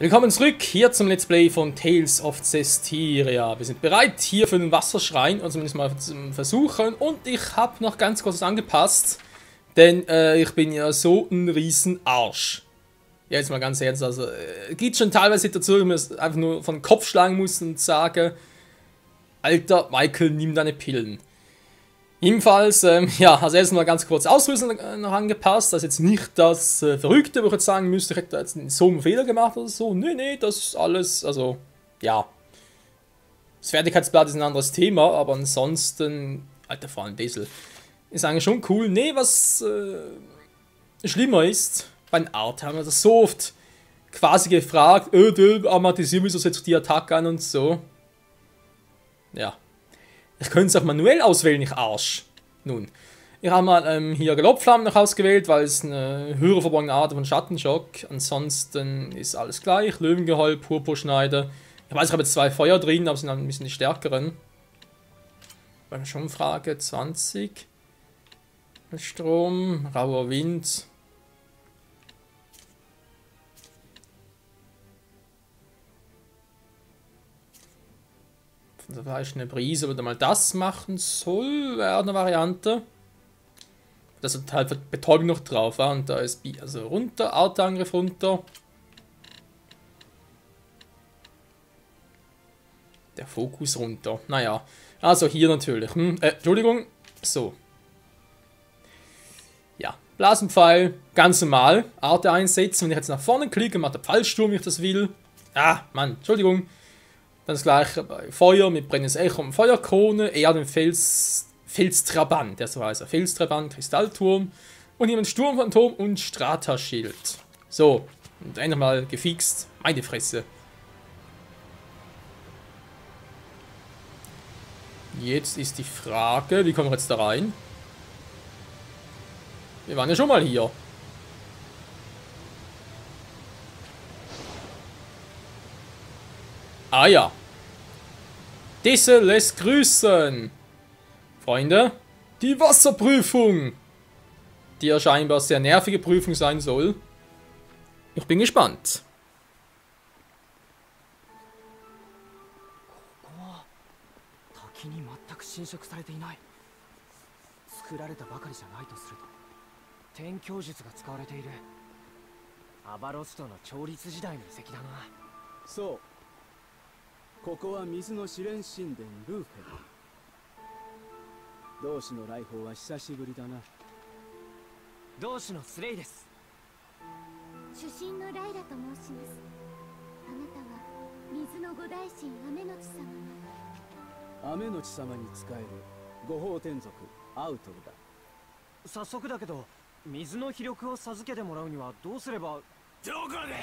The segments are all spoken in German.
Willkommen zurück hier zum Let's Play von Tales of Zestiria. Wir sind bereit hier für den Wasserschrein, und zumindest mal zum Versuchen. Und ich habe noch ganz kurz was angepasst, denn ich bin ja so ein riesen Arsch. Ja, jetzt mal ganz ernst, also geht schon teilweise dazu, dass ich mir das einfach nur von den Kopf schlagen muss und sage, Alter, Michael, nimm deine Pillen. Jedenfalls, ja, also erstmal ganz kurz Ausrüstung noch angepasst. Das ist jetzt nicht das Verrückte, wo ich jetzt sagen müsste, ich hätte da jetzt so einen Fehler gemacht oder so. Nee, das ist alles, also, ja. Das Fertigkeitsblatt ist ein anderes Thema, aber ansonsten, Alter, vor allem Diesel, ist eigentlich schon cool. Nee, was schlimmer ist, bei den Art haben wir das so oft quasi gefragt, du amatisieren wir jetzt die Attacke an und so. Ja. Ich könnte es auch manuell auswählen, ich Arsch. Nun, ich habe mal hier Galopfflammen noch ausgewählt, weil es eine höhere verborgene Art von Schattenschock. Ansonsten ist alles gleich. Löwengeheul, Purpurschneider. Ich weiß, ich habe jetzt 2 Feuer drin, aber sind ein bisschen die stärkeren. Bei schon Frage 20. Strom, rauer Wind. Da war ich eine Brise, oder mal das machen soll, wäre eine Variante. Das ist halt Betäubung noch drauf, ja? Und da ist also runter, Autoangriff runter. Der Fokus runter. Naja, also hier natürlich. Entschuldigung, so. Ja, Blasenpfeil, ganz normal. Arte einsetzen, wenn ich jetzt nach vorne klicke, macht der Pfeilsturm, wie ich das will. Ah, Mann, Entschuldigung. Dann das gleiche bei Feuer mit brennendes Echo und Feuerkrone, eher den Felstrabant, der so heißt. Felstrabant, Kristallturm und hier ein Sturmphantom und Strataschild. So, und endlich mal gefixt. Meine Fresse. Jetzt ist die Frage, wie kommen wir jetzt da rein? Wir waren ja schon mal hier. Ah ja. Diese lässt grüßen. Freunde, die Wasserprüfung. Die ja scheinbar sehr nervige Prüfung sein soll. Ich bin gespannt. ここは水の試練神殿ルーフェル。同志の来訪は久しぶりだな。同志のスレイです。主神のライラと申します。あなたは水の五大神雨の地様の。雨の地様に仕える五宝天族アウトルだ。早速だけど、水の秘力を授けてもらうにはどうすれば。どこで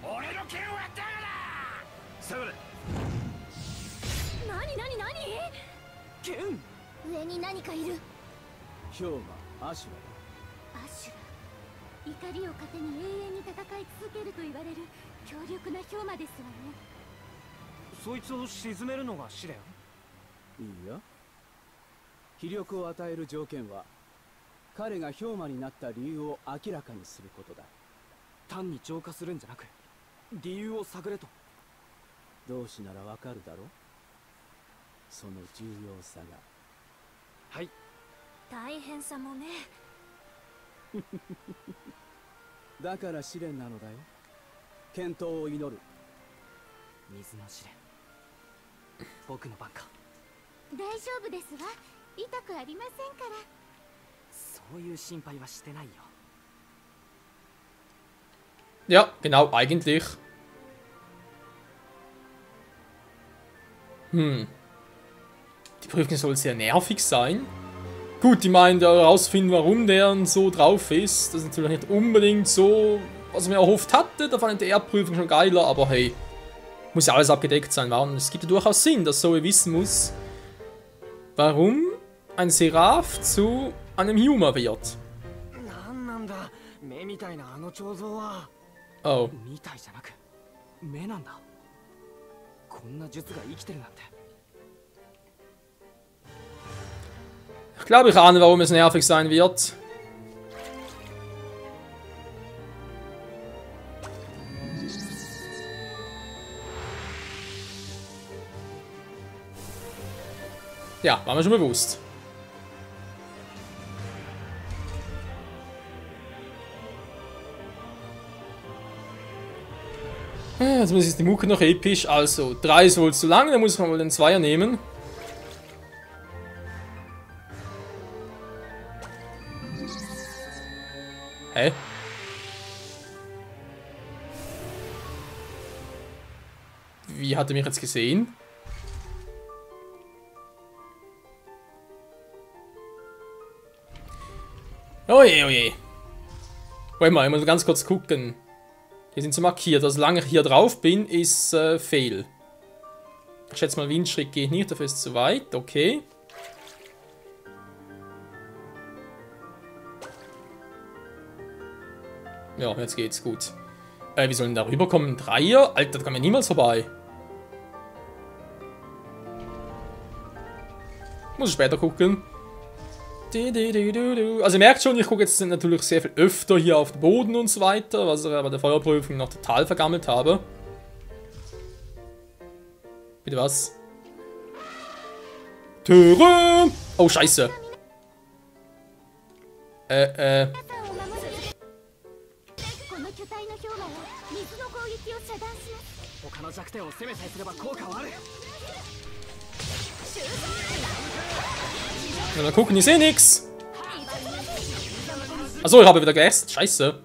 俺の剣をやったから下がれ。何剣。上に何かいる。氷馬アシュアシュラ、怒りを糧に永遠に戦い続けると言われる強力な氷馬ですわね。そいつを沈めるのが試練。いいや、秘力を与える条件は彼が氷馬になった理由を明らかにすることだ。単に浄化するんじゃなく理由を探れと。同志ならわかるだろう、その重要さが。はい。大変さもね。だから試練なのだよ。健闘を祈る。水の試練。僕の番か。大丈夫ですわ。痛くありませんから。そういう心配はしてないよ。Ja, genau, eigentlich. Die Prüfung soll sehr nervig sein. Gut, die meinen, da herausfinden, warum der so drauf ist. Das ist natürlich nicht unbedingt so, was man erhofft hatte. Da fand ich die Erdprüfung schon geiler, aber hey, muss ja alles abgedeckt sein. Und es gibt ja durchaus Sinn, dass Zoe wissen muss, warum ein Seraph zu einem Huma wird. Oh. みたいじゃなく目なんだ。こんな術が生きてるなんて。Ich glaube, ich ahne, warum es nervig sein wird. Ja, war mir schon bewusst. Jetzt ist die Mucke noch episch. Also, 3 ist wohl zu lang, dann muss man wohl den 2er nehmen. Hä? Wie hat er mich jetzt gesehen? Oje, oje. Warte mal, ich muss ganz kurz gucken. Hier sind sie markiert. Also, solange ich hier drauf bin, ist Fail. Ich schätze mal, Windschritt geht nicht, dafür ist es zu weit. Okay. Ja, jetzt geht's gut. Wie sollen da rüberkommen? 3er? Alter, da kann man niemals vorbei. Muss ich später gucken. Also ihr merkt schon, ich gucke jetzt natürlich sehr viel öfter hier auf den Boden und so weiter, was ich bei der Feuerprüfung noch total vergammelt habe. Bitte was? Türe! Oh, scheiße. 他の弱点を攻めさえすれば効果はある。 Mal gucken, ich sehe nix. Achso, ich habe wieder gegessen. Scheiße.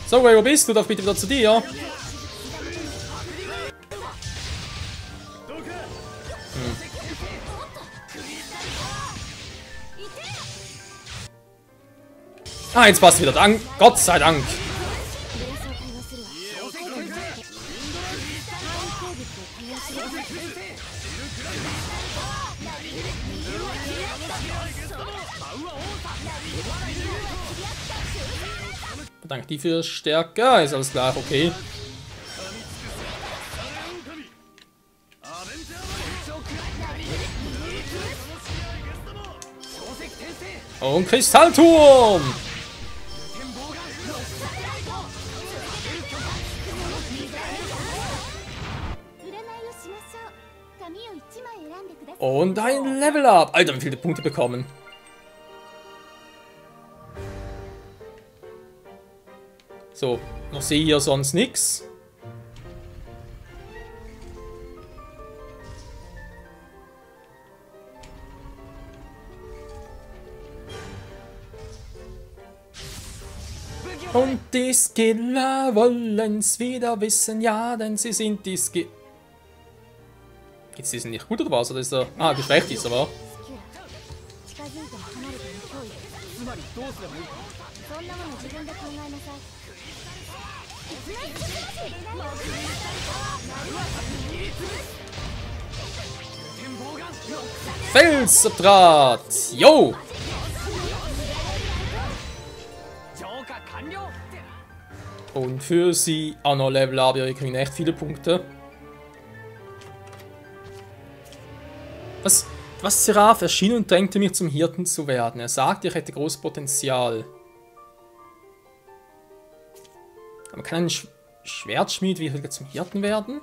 So, Ray, wo bist du? Darf bitte wieder zu dir? Ah, jetzt passt wieder. Dank. Gott sei Dank. Danke die für Stärke. Ist alles klar, okay. Und Kristallturm! Und ein Level Up. Alter, wie viele Punkte bekommen. So, noch sehe ich hier sonst nichts. Und die Skiller wollen's wieder wissen, ja, denn sie sind die Skiller. Jetzt ist er nicht gut oder was? Oder ist er. Ah, geschwächt ist er, wa? Felsdraht! Yo! Und für sie auch noch Level Up, ja, wir kriegen echt viele Punkte. Was Seraph erschien und drängte mich zum Hirten zu werden. Er sagte, ich hätte großes Potenzial. Aber kann ein Schwertschmied wirklich zum Hirten werden?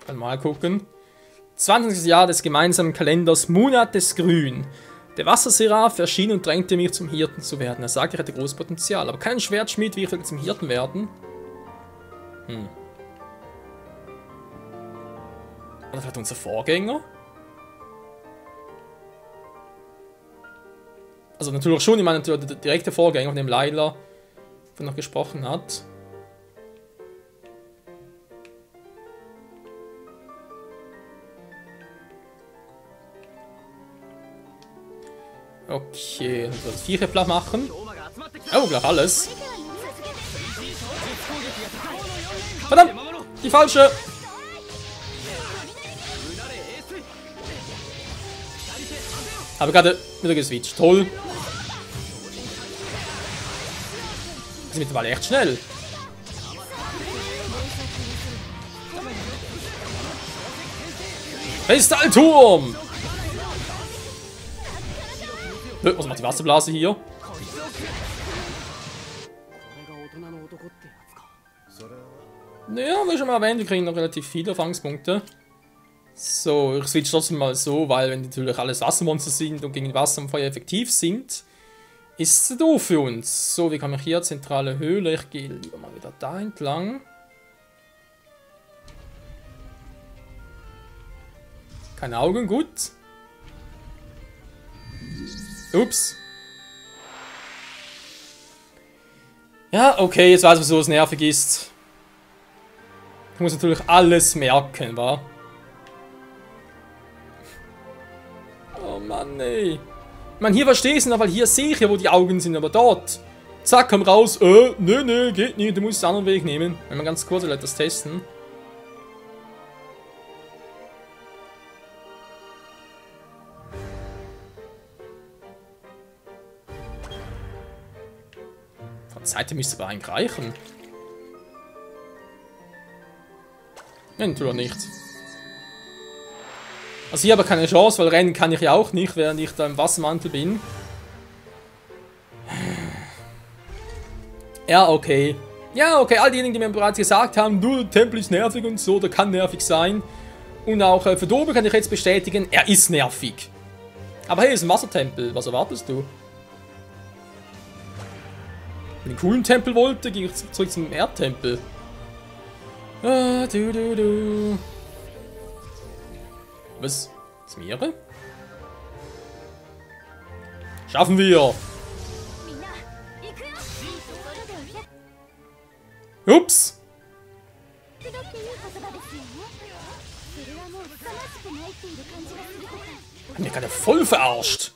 Kann mal gucken. 20. Jahr des gemeinsamen Kalenders, Monat des Grün. Der Wasserseraph erschien und drängte mich zum Hirten zu werden. Er sagte, ich hätte großes Potenzial. Aber kein Schwertschmied will zum Hirten werden. Oder vielleicht unser Vorgänger? Also natürlich schon, ich meine der direkte Vorgänger, von dem Laila noch gesprochen hat. Okay, dann soll das Viecher flach machen. Oh, gleich alles. Verdammt! Die falsche! Habe gerade wieder geswitcht. Toll. Das ist mittlerweile echt schnell. Kristallturm! Was macht die Wasserblase hier? これが大人の男ってやつか。 Ja, wie schon mal erwähnt, wir kriegen noch relativ viele Erfahrungspunkte. So, ich switch trotzdem mal so, weil wenn natürlich alles Wassermonster sind und gegen Wasser und Feuer effektiv sind, ist es doof für uns. So, wie komme ich hier? Zentrale Höhle. Ich gehe lieber mal wieder da entlang. Keine Augen, gut. Ups. Ja, okay, jetzt weiß ich, wieso es nervig ist. Ich muss natürlich alles merken, wa? Oh Mann, ey. Ich meine, hier verstehe ich es noch, weil hier sehe ich ja, wo die Augen sind, aber dort. Zack, komm raus. Nee, geht nicht, du musst den anderen Weg nehmen. Wenn wir ganz kurz das testen. Von der Seite müsste aber eigentlich reichen. Ja, natürlich nicht. Also hier aber keine Chance, weil rennen kann ich ja auch nicht, während ich da im Wassermantel bin. Ja, okay. Ja, okay, all diejenigen, die mir bereits gesagt haben, du, der Tempel ist nervig und so, der kann nervig sein. Und auch für Dobe kann ich jetzt bestätigen, er ist nervig. Aber hey, es ist ein Wassertempel, was erwartest du? Wenn ich einen coolen Tempel wollte, gehe ich zurück zum Erdtempel. Ah, du. Was? Das Meere? Schaffen wir! Ups! Hat mir gerade voll verarscht!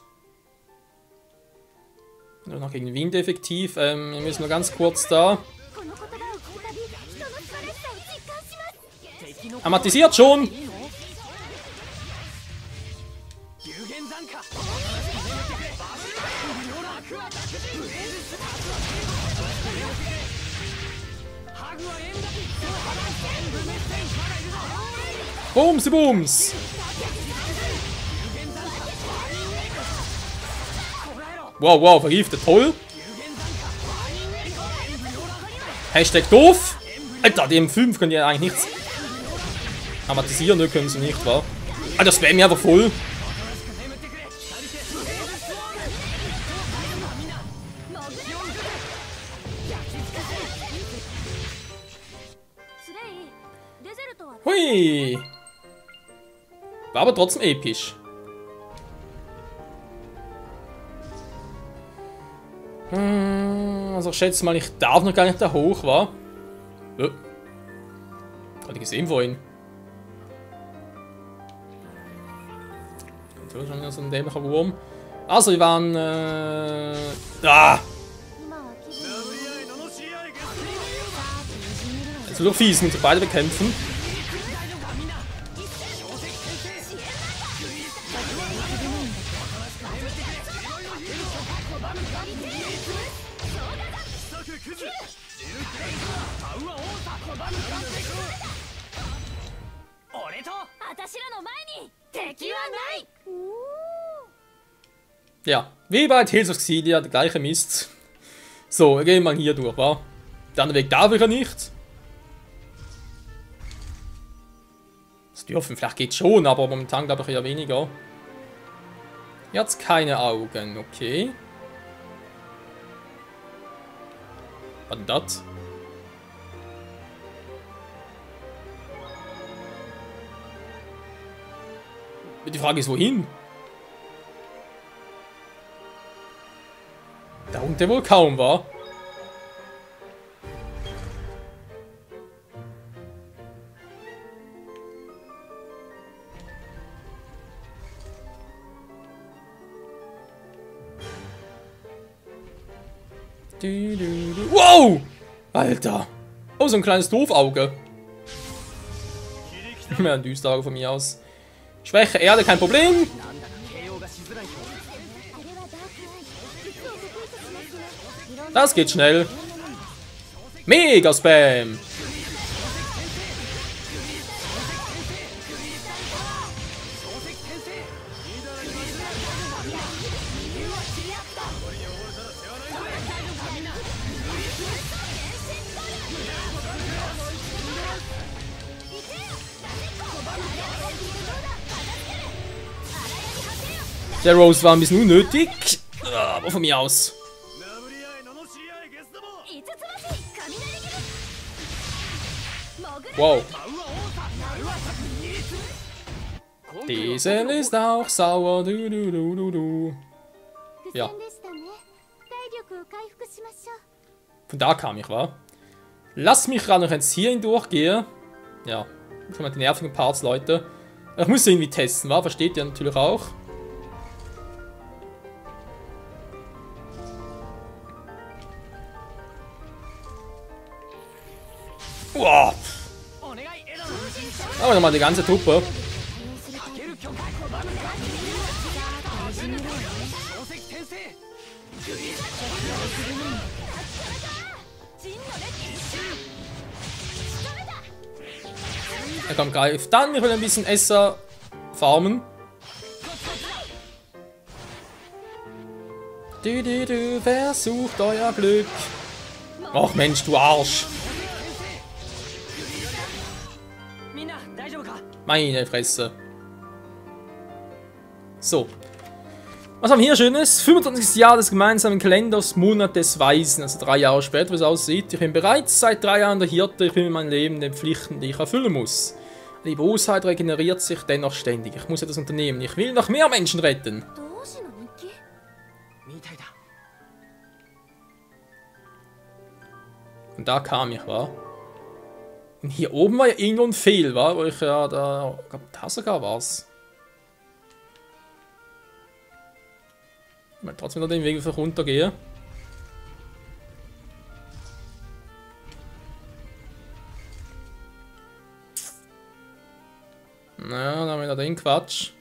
Nur noch gegen Wind effektiv. Wir müssen nur ganz kurz da. Amatisiert schon! Bums, Bums! Wow, vergiftet, toll! Hashtag doof! Alter, die M5 können ja eigentlich nichts amatisieren, ne, können sie nicht, wa? Alter, spam mir einfach voll! Hui! War aber trotzdem episch. Also ich schätze mal, ich darf noch gar nicht da hoch, wa? Gerade gesehen vorhin. Natürlich schon wieder so ein dämlicher Wurm. Also wir waren Jetzt wird doch fies, mit beide bekämpfen. Ja, wie bei Tales of Xillia, der gleiche Mist. So, wir gehen mal hier durch, wa? Der andere Weg darf ich ja nicht. Das dürfen, vielleicht geht schon, aber momentan glaube ich eher weniger. Jetzt keine Augen, okay. Was denn das? Die Frage ist, wohin? Da unten wohl kaum, war. Wow! Alter! Oh, so ein kleines Doofauge. Mehr ein Düsterauge von mir aus. Schwäche Erde, kein Problem. Das geht schnell. Mega Spam. Der Rose war ein bisschen unnötig. Aber von mir aus. 殴り合い罵り合いゲスども 5つ星雷斬り潜る Wow. パウア王さナルワサクニ Diesel ist auch sauer. Du, du, du, du, du. 苦Ja. 戦でしたね体力を回復しましょう Von da kam ich, wa? Lass mich gerade noch jetzt hierhin durchgehen. Ja, ich mal die nervigen Parts, Leute. Ich muss irgendwie testen, wa? Versteht ihr natürlich auch. Wow. お願いエラ Aber nochmal die ganze Truppe. かける巨大小石転生 Er kommt greift dann. Ich will ein bisschen Esser farmen. Du, du, du, versucht euer Glück. Ach Mensch, du Arsch. みんな大丈夫か Meine Fresse. So. Was haben wir hier Schönes? 25. Jahr des gemeinsamen Kalenders, Monat des Weisen. Also 3 Jahre später, wie es aussieht. Ich bin bereits seit 3 Jahren der Hirte. Ich bin mit meinem Leben den Pflichten, die ich erfüllen muss. Die Bosheit regeneriert sich dennoch ständig. Ich muss etwas unternehmen. Ich will noch mehr Menschen retten. 同志の日記みたいだ Und da kam ich, wa? Und hier oben war ja irgendwo ein Fehl, wa? Wo ich ja da... Ich glaube, da sogar war's. Ich will trotzdem noch den Weg einfach runtergehen. Na, dann haben wir da den Quatsch.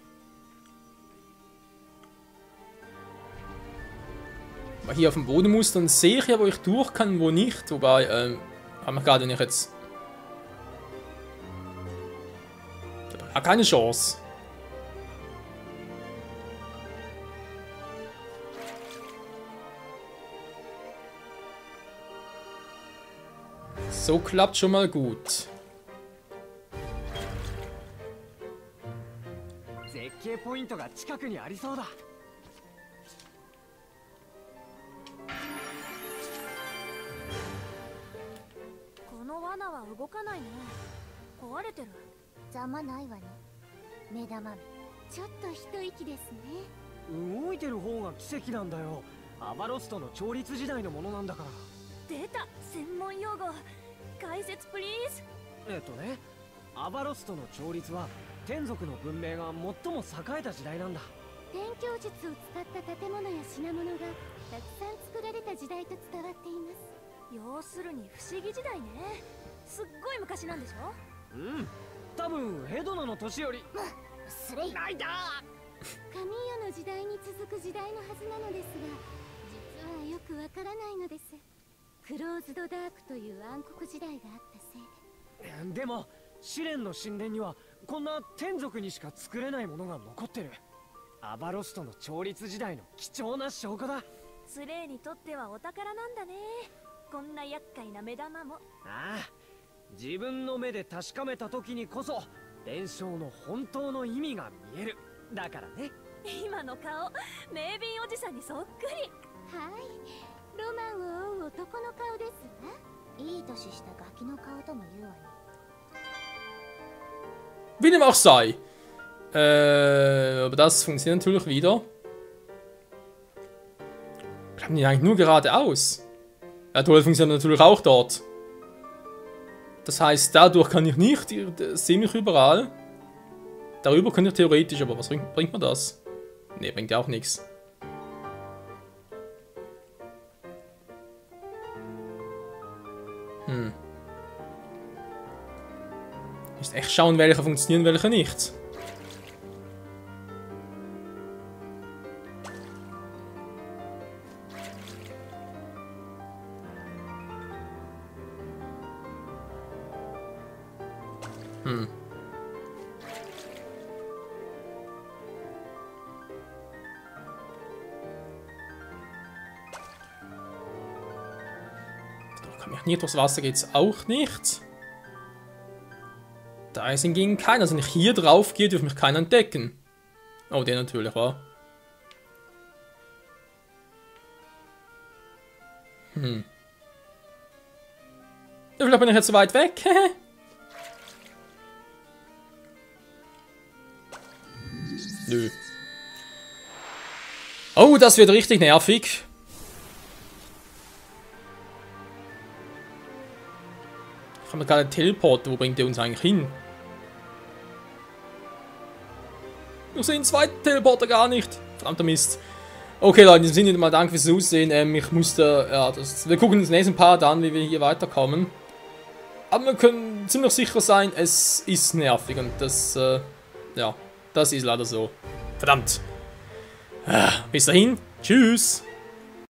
Aber hier auf dem Boden muss, dann sehe ich ja, wo ich durch kann, wo nicht. Wobei, haben wir gerade nicht jetzt. Da war keine Chance. So klappt schon mal gut. 絶景ポイントが近くにありそうだ この罠は動かないね壊れてる邪魔ないわね目玉ちょっと一息ですね動いてる方が奇跡なんだよアバロストの調律時代のものなんだから出た専門用語解説プリーズねアバロストの調律は天族の文明が最も栄えた時代なんだ天鏡術を使った建物や品物がたくさん作られた時代と伝わっています要するに不思議時代ねすっごい昔なんでしょうん多分ヘドナの年よりそれないだ神代の時代に続く時代のはずなのですが実はよくわからないのですクローズドダークという暗黒時代があったせいででも試練の神殿にはこんな天族にしか作れないものが残ってるアバロストの調律時代の貴重な証拠だスレイにとってはお宝なんだねこんな厄介な目玉もああ自分の目で確かめた時にこそ伝承の本当の意味が見えるだからね今の顔名瓶おじさんにそっくりはいロマンを追う男の顔ですわいい年したガキの顔とも言うわね Wie dem auch sei. Aber das funktioniert natürlich wieder. Bleiben die eigentlich nur geradeaus? Ja, toll, funktioniert natürlich auch dort. Das heißt, dadurch kann ich nicht ziemlich überall. Darüber könnte ich theoretisch, aber was bringt mir das? Ne, bringt ja auch nichts. Ich muss echt schauen, welche funktionieren, welche nicht. Da kann ich nicht durchs Wasser, geht's auch nicht. Da ist hingegen keiner. Also wenn ich hier drauf gehe, dürfte mich keiner entdecken. Oh, der natürlich, wa? Ja, vielleicht bin ich jetzt so weit weg. Nö. Oh, das wird richtig nervig. Ich habe gerade einen Teleporter. Wo bringt der uns eigentlich hin? Wir sehen zwei Teleporter gar nicht. Verdammter Mist. Okay, Leute, in diesem Sinne mal danke fürs Zusehen. Ich musste, ja, wir gucken uns nächsten Part an, wie wir hier weiterkommen. Aber wir können ziemlich sicher sein, es ist nervig und das, ja, das ist leider so. Verdammt. Bis dahin, tschüss.